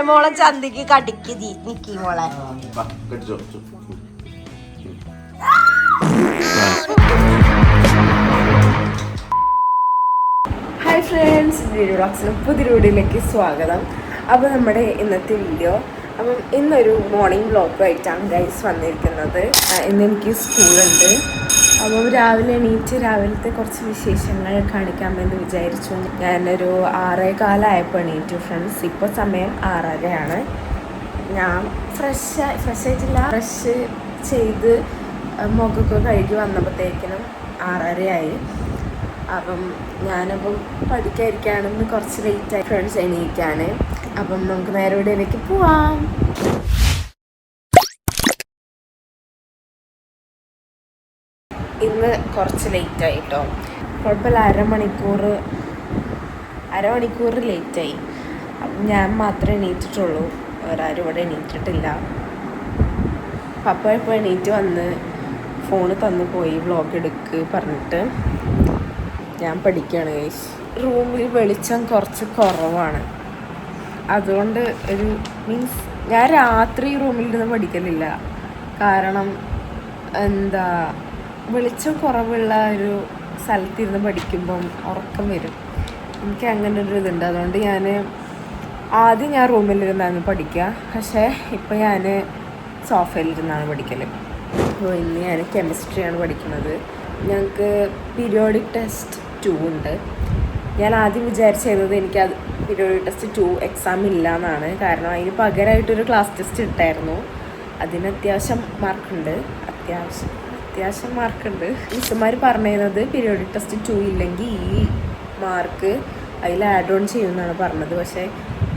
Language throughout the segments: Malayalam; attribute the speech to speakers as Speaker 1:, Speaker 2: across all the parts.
Speaker 1: മോളെ ചന്തിക്ക് കടിക്ക് നിക്കി മോളെ.
Speaker 2: ഹായ് ഫ്രണ്ട്സ്, വീഡിയോ വ്ളോഗ്സിന് പുതിയ വീഡിയോയിലേക്ക് സ്വാഗതം. അപ്പോൾ നമ്മുടെ ഇന്നത്തെ വീഡിയോ, അപ്പം ഇന്നൊരു മോർണിംഗ് വ്ളോഗുമായിട്ടാണ് ഗൈസ് വന്നിരിക്കുന്നത്. ഇന്ന് എനിക്ക് സ്കൂളുണ്ട്. അപ്പം രാവിലത്തെ കുറച്ച് വിശേഷങ്ങൾ കാണിക്കാമെന്ന് വിചാരിച്ചു. ഞാനൊരു 6:15 എണീറ്റു ഫ്രണ്ട്സ്. ഇപ്പോൾ സമയം 6:30 ഞാൻ ഫ്രഷ് ചെയ്ത് മുഖമൊക്കെ കഴുകി വന്നപ്പോഴത്തേക്കിനും 6:30. അപ്പം ഞാനപ്പം പഠിക്കാതിരിക്കുകയാണെന്ന് കുറച്ച് ലേറ്റായി ഫ്രണ്ട്സ് എണീക്കാൻ. അപ്പം നമുക്ക് നേരെ വീഡിയോയിലേക്ക് പോവാം. ഇന്ന് കുറച്ച് ലേറ്റായി കേട്ടോ. കുഴപ്പമില്ല, അരമണിക്കൂർ ലേറ്റായി. അപ്പം ഞാൻ മാത്രമേ എണീറ്റിട്ടുള്ളൂ, വേറെ ആരും ഇവിടെ എണീറ്റിട്ടില്ല. പപ്പ ഇപ്പോൾ എണീറ്റ് വന്ന് ഫോണ് തന്നു പോയി വ്ളോഗ് എടുക്ക് പറഞ്ഞിട്ട്. ഞാൻ പഠിക്കുകയാണ് ഗൈസ്. റൂമിൽ വെളിച്ചം കുറച്ച് കുറവാണ്, അതുകൊണ്ട് ഞാൻ രാത്രി റൂമിലിരുന്ന് പഠിക്കലില്ല. കാരണം വെളിച്ചം കുറവുള്ള ഒരു സ്ഥലത്തിരുന്ന് പഠിക്കുമ്പം ഉറക്കം വരും. എനിക്ക് അങ്ങനെ ഒരു ഇതുണ്ട്. അതുകൊണ്ട് ആദ്യം ഞാൻ റൂമിലിരുന്നായിരുന്നു പഠിക്കുക. പക്ഷേ ഇപ്പം ഞാൻ സോഫയിലിരുന്നാണ് പഠിക്കൽ. അപ്പോൾ ഇന്ന് ഞാൻ കെമിസ്ട്രിയാണ് പഠിക്കുന്നത്. ഞങ്ങൾക്ക് പീരിയോഡിക് ടെസ്റ്റ് 2 ഉണ്ട്. ഞാൻ ആദ്യം വിചാരിച്ചിരുന്നത് എനിക്കത് പീരിയോഡിക് ടെസ്റ്റ് 2 എക്സാം ഇല്ല എന്നാണ്. കാരണം അതിന് പകരമായിട്ടൊരു ക്ലാസ് ടെസ്റ്റ് ഇട്ടായിരുന്നു. അതിന് അത്യാവശ്യം മാർക്കുണ്ട്. മിസ്സുമാർ പറഞ്ഞിരുന്നത് പീരിയോഡിക് ടെസ്റ്റ് 2 ഇല്ലെങ്കിൽ ഈ മാർക്ക് അതിൽ ആഡ് ഓൺ ചെയ്യുമെന്നാണ് പറഞ്ഞത്. പക്ഷേ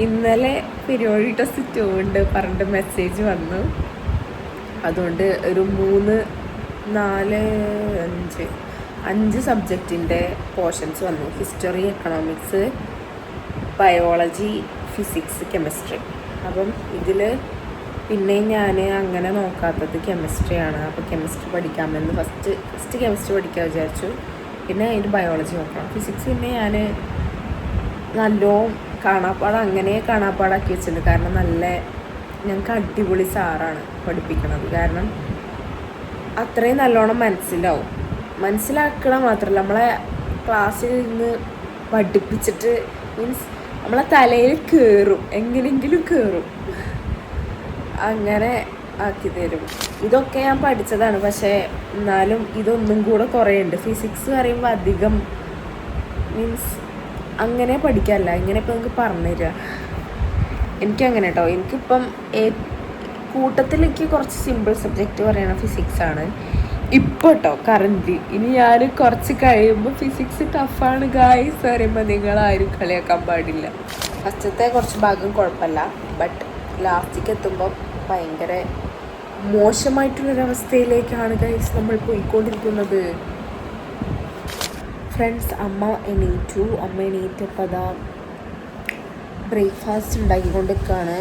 Speaker 2: ഇന്നലെ പീരിയോഡിക് ടെസ്റ്റ് 2 ഉണ്ട് പറഞ്ഞിട്ട് മെസ്സേജ് വന്നു. അതുകൊണ്ട് ഒരു 3, 4, 5 സബ്ജക്റ്റിൻ്റെ പോർഷൻസ് വന്നു. History, economics, biology, physics, chemistry. അപ്പം ഇതിൽ പിന്നെ ഞാൻ അങ്ങനെ നോക്കാത്തത് കെമിസ്ട്രിയാണ്. അപ്പോൾ കെമിസ്ട്രി പഠിക്കാമെന്ന് ഫസ്റ്റ് കെമിസ്ട്രി പഠിക്കാൻ വിചാരിച്ചു. പിന്നെ അതിൻ്റെ ബയോളജി നോക്കണം. ഫിസിക്സ് പിന്നെ ഞാൻ നല്ലോണം കാണാപ്പാടാക്കി വെച്ചിട്ടുണ്ട്. കാരണം ഞങ്ങൾക്ക് അടിപൊളി സാറാണ് പഠിപ്പിക്കണത്. കാരണം അത്രയും നല്ലോണം മനസ്സിലാക്കണ മാത്രമല്ല, നമ്മളെ ക്ലാസ്സിൽ നിന്ന് പഠിപ്പിച്ചിട്ട് നമ്മളെ തലയിൽ കയറും, എങ്ങനെയെങ്കിലും കയറും, അങ്ങനെ ആക്കി തരും. ഇതൊക്കെ ഞാൻ പഠിച്ചതാണ്. പക്ഷേ എന്നാലും ഇതൊന്നും കൂടെ കുറേ ഉണ്ട്. ഫിസിക്സ് പറയുമ്പോൾ അധികം അങ്ങനെ പഠിക്കാമല്ല, ഇങ്ങനെ ഇപ്പം നിങ്ങൾക്ക് പറഞ്ഞുതരിക. എനിക്കങ്ങനെ കേട്ടോ. എനിക്കിപ്പം കൂട്ടത്തിലേക്ക് കുറച്ച് സിമ്പിൾ സബ്ജക്റ്റ് പറയണ ഫിസിക്സാണ് ഇപ്പോൾ കേട്ടോ, കറൻറ്റ്ലി. ഇനി ഞാൻ കുറച്ച് കഴിയുമ്പോൾ ഫിസിക്സ് ടഫാണ് ഗായ്സ് പറയുമ്പോൾ നിങ്ങളാരും കളിയാക്കാൻ പാടില്ല. ഫസ്റ്റത്തെ കുറച്ച് ഭാഗം കുഴപ്പമില്ല, ബട്ട് ലാസ്റ്റിലേക്ക് എത്തുമ്പോൾ ഭയങ്കര മോശമായിട്ടുള്ളൊരവസ്ഥയിലേക്കാണ് ഗൈസ് നമ്മൾ പോയിക്കൊണ്ടിരിക്കുന്നത്. ഫ്രണ്ട്സ്, അമ്മ എണീറ്റപ്പോൾ അതാ ബ്രേക്ക്ഫാസ്റ്റ് ഉണ്ടാക്കിക്കൊണ്ടിരിക്കുകയാണ്.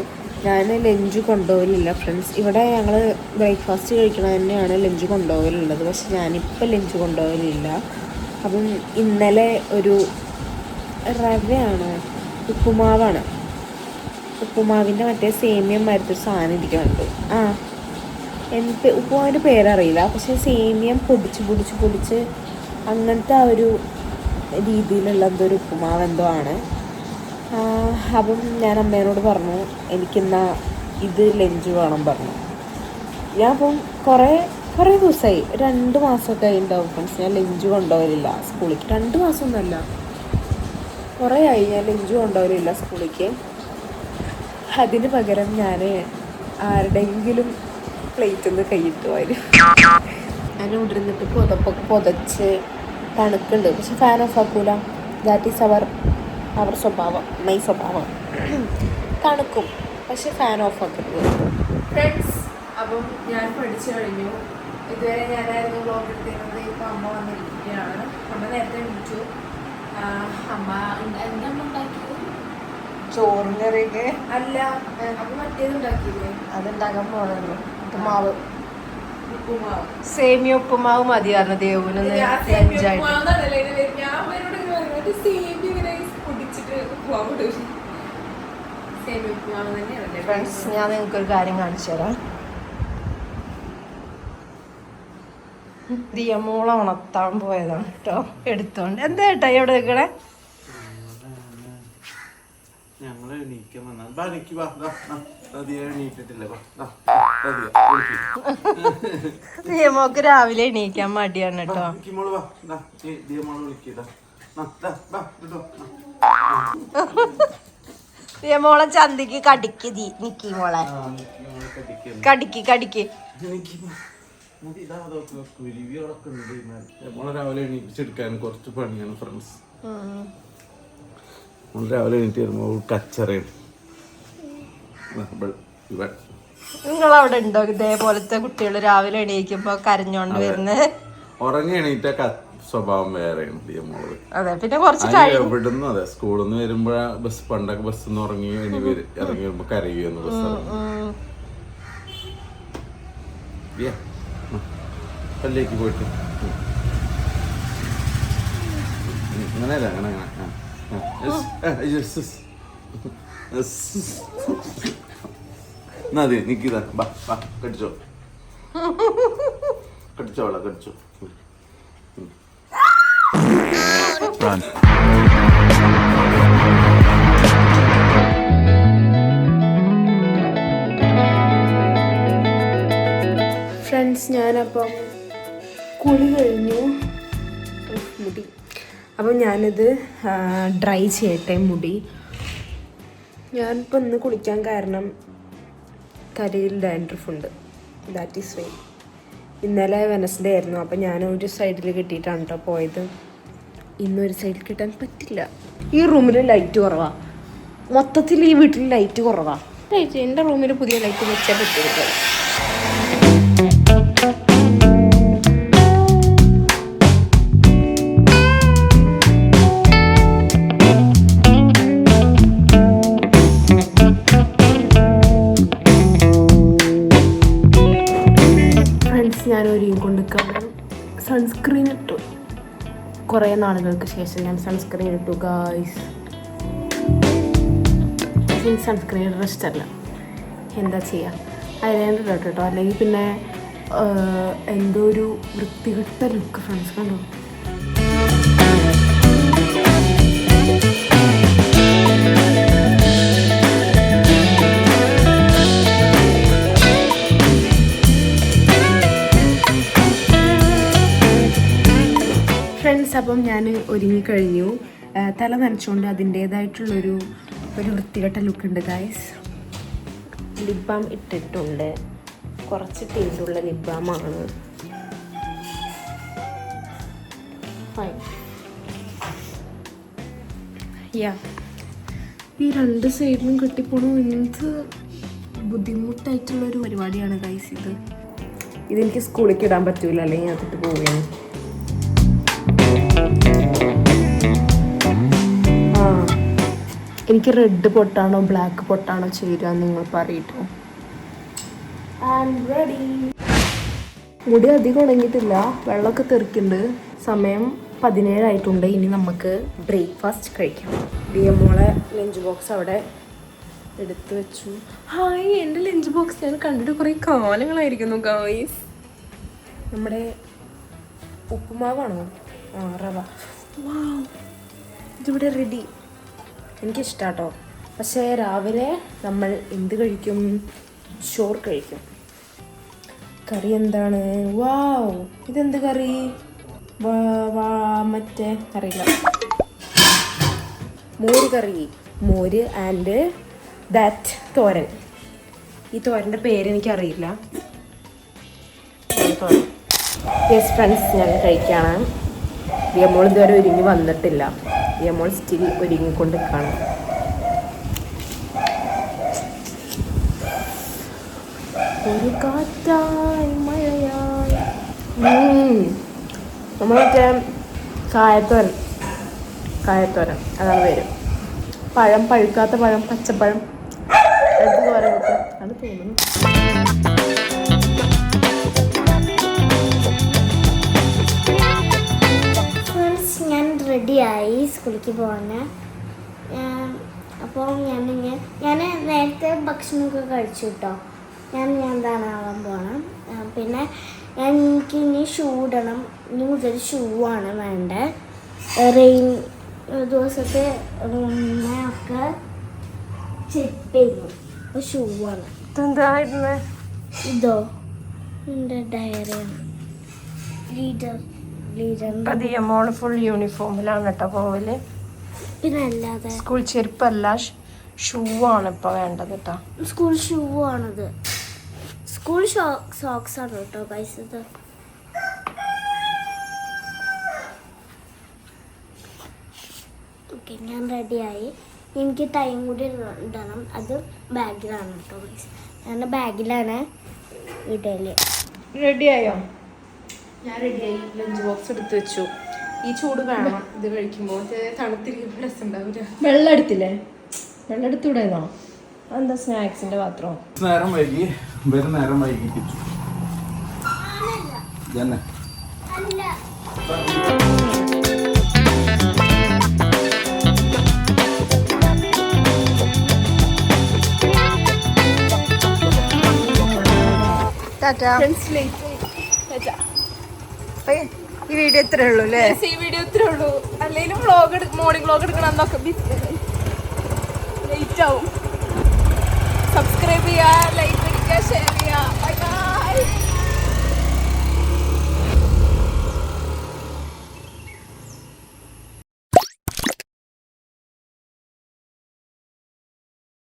Speaker 2: ഞാൻ ലഞ്ച് കൊണ്ടുപോകലില്ല ഫ്രണ്ട്സ്. ഇവിടെ ഞങ്ങൾ ബ്രേക്ക്ഫാസ്റ്റ് കഴിക്കണത് തന്നെയാണ് ലഞ്ച് കൊണ്ടുപോകലുള്ളത്. പക്ഷെ ഞാനിപ്പോൾ ലഞ്ച് കൊണ്ടുപോകലില്ല. അപ്പം ഇന്നലെ ഒരു ഉപ്പുമാവിൻ്റെ മറ്റേ സേമിയം മരത്തൊരു സാധനം ഇരിക്കുന്നുണ്ട്. ഉപ്പുമാവിൻ്റെ പേരറിയില്ല, പക്ഷേ സേമിയം പൊടിച്ച് അങ്ങനത്തെ ആ ഒരു രീതിയിലുള്ള ഒരു ഉപ്പുമാവ് എന്തോ ആണ്. അപ്പം ഞാൻ അമ്മേനോട് പറഞ്ഞു എനിക്കെന്നാ ഇത് ലഞ്ച് വേണം പറഞ്ഞു. ഞാൻ അപ്പം കുറേ ദിവസമായി, 2 മാസമൊക്കെ ആയിട്ടുണ്ടാവും ഫ്രണ്ട്സ്, ഞാൻ ലഞ്ച് കൊണ്ടുപോകലില്ല സ്കൂളിലേക്ക്. 2 മാസമൊന്നുമല്ല, കുറേ ആയി ഞാൻ ലഞ്ച് കൊണ്ടുപോകലില്ല സ്കൂളിലേക്ക്. അതിന് പകരം ഞാൻ ആരുടെയെങ്കിലും പ്ലേറ്റിൽ നിന്ന് കൈയിട്ട് വരും. ഞാൻ ഇവിടെ ഇരുന്നിട്ട് പുതപ്പൊക്കെ പുതച്ച് തണുക്കുന്നുണ്ട്, പക്ഷെ ഫാൻ ഓഫ് ആക്കൂല. ദാറ്റ് ഈസ് അവർ സ്വഭാവം, മൈ സ്വഭാവം. തണുക്കും, പക്ഷെ ഫാൻ ഓഫ് ആക്കരുത് ഫ്രണ്ട്സ്. അപ്പം ഞാൻ പഠിച്ചു കഴിഞ്ഞു. ഇതുവരെ ഞാനായിരുന്നു വ്ളോഗ് എടുത്തിരുന്നത്. ഇപ്പം അമ്മ വന്നിരിക്കുകയാണ്. അമ്മ നേരത്തെ വിളിച്ചു. അമ്മ എന്താ ഉണ്ടാക്കിയത്? ചോറും കറിയൊക്കെ അല്ല, അപ്പൊ മറ്റേത് ഉണ്ടാക്കിയില്ലേ? അതുണ്ടാക്കാൻ പോകണല്ലോ. ഉപ്പുമാവ് സേമിയ ഉപ്പുമാവ് മതിയായിരുന്നു ദേവുന് ലഞ്ചായിട്ട്.
Speaker 1: ഫ്രണ്ട്സ്, ഞാൻ നിങ്ങൾക്കൊരു കാര്യം കാണിച്ചു തരാം. ദിയമോളെ ഉണർത്താൻ പോയതാണ് കേട്ടോ, എടുത്തോണ്ട്. എന്താ ഏട്ടാ എവിടെ നിൽക്കണേ?
Speaker 3: ഞങ്ങള് എണീക്കാൻ
Speaker 1: ദിയമോക്ക് രാവിലെ എണീക്കാൻ മടിയാണ് കേട്ടോ. ദിയമോളെ ചന്തിക്ക് കടിക്ക് നിക്കി മോളെ, കടിക്ക് കടിക്ക്.
Speaker 3: രാവിലെ എണീപ്പിച്ചെടുക്കാൻ കുറച്ച് പണിയാണ് ഫ്രണ്ട്സ്. രാവിലെ എണീറ്റ് വരുമ്പോ കച്ചറയാണ്.
Speaker 1: നിങ്ങളവിടെ ഉണ്ടോ ഇതേപോലത്തെ കുട്ടികൾ രാവിലെ എണീക്കുമ്പോ കരഞ്ഞോണ്ട് വരുന്നത്?
Speaker 3: ഉറങ്ങി എണീറ്റ സ്വഭാവം വേറെയാണ് ദിയമോള്.
Speaker 1: അതെ, പിന്നെ കുറച്ച്
Speaker 3: എവിടുന്ന് അതെ സ്കൂളിൽ നിന്ന് വരുമ്പോ ബസ് പണ്ടൊക്കെ ബസ്സിന്ന് ഉറങ്ങി ഇറങ്ങി വരുമ്പോ കരയുന്നു ബസ് പല്ലേക്ക് പോയിട്ട് അങ്ങനെയല്ല അങ്ങനെ എന്നാ അതെ നിക്കിതാ ബാ ബാ കടിച്ചോ കടിച്ചോളാ കടിച്ചോ.
Speaker 2: ഫ്രണ്ട്സ്, ഞാനപ്പം കുളി കഴിഞ്ഞു. മുടി അപ്പം ഞാനിത് ഡ്രൈ ചെയ്യട്ടെ മുടി. ഞാനിപ്പോൾ ഇന്ന് കുളിക്കാൻ കാരണം കരയിൽ ഡാൻഡ്രഫ് ഉണ്ട്. That is why. ഇന്നലെ വെനസ്ഡേ ആയിരുന്നു, അപ്പം ഞാൻ ഒരു സൈഡിൽ കെട്ടിയിട്ടാണ് കേട്ടോ പോയത്. ഇന്നൊരു സൈഡിൽ കെട്ടാൻ പറ്റില്ല. ഈ റൂമിൽ ലൈറ്റ് കുറവാണ്, മൊത്തത്തിൽ ഈ വീട്ടിൽ ലൈറ്റ് കുറവാണ്. എൻ്റെ റൂമിൽ പുതിയ ലൈറ്റ് വെച്ചാൽ പറ്റില്ല. ഞാൻ ഒരുങ്ങിക്കൊണ്ടിരിക്കുകയാണ്. സൺസ്ക്രീൻ ഇട്ടു. കുറേ നാളുകൾക്ക് ശേഷം ഞാൻ സൺസ്ക്രീൻ ഇട്ടു ഗായ്സ്. സൺസ്ക്രീൻ ഇഷ്ടമല്ല, എന്താ ചെയ്യുക, ഐലൈനർ ഇട്ടു കേട്ടോ. അല്ലെങ്കിൽ പിന്നെ എന്തോ ഒരു വൃത്തികെട്ട ലുക്ക് ഫ്രണ്ട്സ് കണ്ടോ. ഫ്രണ്ട്സ്, അപ്പം ഞാൻ ഒരുങ്ങിക്കഴിഞ്ഞു. തല നനച്ചുകൊണ്ട് അതിൻ്റേതായിട്ടുള്ളൊരു വൃത്തികെട്ട ലുക്ക് ഉണ്ട് ഗൈസ്. ലിപ് ബാം ഇട്ടിട്ടുണ്ട്, കുറച്ച് ടേസ്റ്റുള്ള ലിപ് ബാമാണ്. ഫൈൻ. യാ, ഈ രണ്ട് സൈഡിലും കെട്ടിപ്പോണു. എന്ത് ബുദ്ധിമുട്ടായിട്ടുള്ളൊരു പരിപാടിയാണ് ഗൈസ് ഇത്. ഇതെനിക്ക് സ്കൂളിലേക്ക് ഇടാൻ പറ്റൂല, അല്ലെങ്കിൽ അതിട്ട് പോവുകയാണ്. എനിക്ക് റെഡ് പൊട്ടാണോ ബ്ലാക്ക് പൊട്ടാണോ ചേരുക നിങ്ങൾ പറയട്ടോ. റെഡി. മുടി അധികം ഉണങ്ങിയിട്ടില്ല, വെള്ളമൊക്കെ തെറിക്കുന്നുണ്ട്. സമയം 17 ആയിട്ടുണ്ട്. ഇനി നമുക്ക് ബ്രേക്ക്ഫാസ്റ്റ് കഴിക്കാം. ദിയമോളെ ലഞ്ച് ബോക്സ് അവിടെ എടുത്തു വെച്ചു. ഹായ്, എൻ്റെ ലഞ്ച് ബോക്സ് ഞാൻ കണ്ടിട്ട് കുറേ കാലങ്ങളായിരിക്കുന്നു ഗായ്സ്. നമ്മുടെ ഉപ്പുമാവാണോ? റവ. വാവ്, ഇതിവിടെ റെഡി. എനിക്കിഷ്ടാട്ടോ. പക്ഷേ രാവിലെ നമ്മൾ എന്ത് കഴിക്കും? ചോറ് കഴിക്കും. കറി എന്താണ്? വാവ്, ഇതെന്ത് കറി? മറ്റേ അറിയില്ല, മോര് കറി. മോര് ആൻഡ് ദാറ്റ് തോരൻ. ഈ തോരൻ്റെ പേരെനിക്കറിയില്ല. യെസ് ഫ്രണ്ട്സ്, ഞാൻ കഴിക്കുകയാണ്. ദിയമോൾ ഇതുവരെ ഒരുങ്ങി വന്നിട്ടില്ല. ദിയമോൾ സ്റ്റിൽ ഒരുങ്ങിക്കൊണ്ട് കാണാം. ഒരു കാറ്റായി മഴയായി. നമ്മൾ മറ്റേ കായത്തോരൻ അതാണ് പേര്. പഴം, പഴുക്കാത്ത പഴം, പച്ചപ്പഴം എടുത്ത് തോരൻ കിട്ടും. അത് തോന്നുന്നു.
Speaker 4: ഞാൻ റെഡിയായി സ്കൂളിലേക്ക് പോകാൻ. അപ്പോൾ ഞാൻ നേരത്തെ ഭക്ഷണമൊക്കെ കഴിച്ചു കേട്ടോ. ഞാൻ എന്താണ് ആവാൻ പോകണം. പിന്നെ എനിക്ക് ഇനി ഷൂ ഇടണം. ഇനി മുതൽ ഷൂ ആണ് വേണ്ടത്. റെയിൻ ദിവസത്തെ ഒക്കെ ചെപ്പ് ചെയ്യുന്നു. അപ്പോൾ ഷൂ ആണ്.
Speaker 1: എന്തായിരുന്നു
Speaker 4: ഇതോ എൻ്റെ ഡയറിയാണ്.
Speaker 1: പതിയെ മോള് ഫുൾ യൂണിഫോമിലാണ് കേട്ടോ പോവല്.
Speaker 4: പിന്നെ അല്ലാതെ
Speaker 1: സ്കൂൾ ചെരുപ്പല്ല, ഷൂ ആണ് ഇപ്പൊ വേണ്ടത് കേട്ടോ.
Speaker 4: സ്കൂൾ ഷൂ ആണത്. സ്കൂൾ സോക്സ് ആണ് കേട്ടോ ഗൈസ്. ഇത് ഓക്കെ, ഞാൻ റെഡിയായി. എനിക്ക് ടൈം കൂടി ഇടണം. അത് ബാഗിലാണ് കേട്ടോ ഗൈസ്. ഞാൻ ബാഗിലാണ് ഇടല്.
Speaker 1: റെഡിയായോ? ഞാൻ റെഡിയായി. ലഞ്ച് ബോക്സ് എടുത്ത് വെച്ചു. ഈ ചൂട് വേണം ഇത് കഴിക്കുമ്പോൾ. തണുത്തിരിക്കുമ്പോൾ രസം ഉണ്ടാവില്ല. വെള്ളം എടുത്തില്ലേ? വെള്ളം എടുത്തൂടായിരുന്നോ? അതെന്താ സ്നാക്സിന്റെ പാത്രം?
Speaker 3: നേരം വൈകി നേരം വൈകിപ്പിച്ചു. തന്നെ
Speaker 1: ഈ വീഡിയോ ഇത്രേ ഉള്ളൂ അല്ലേ?
Speaker 2: ഈ വീഡിയോ ഇത്രേ ഉള്ളൂ. അല്ലെങ്കിൽ വ്ളോഗ് മോർണിംഗ് വ്ളോഗ് എടുക്കണം എന്നൊക്കെ ലേറ്റ് ആവും. സബ്സ്ക്രൈബ് ചെയ്യുക, ലൈക്ക് അടിക്കുക, ഷെയർ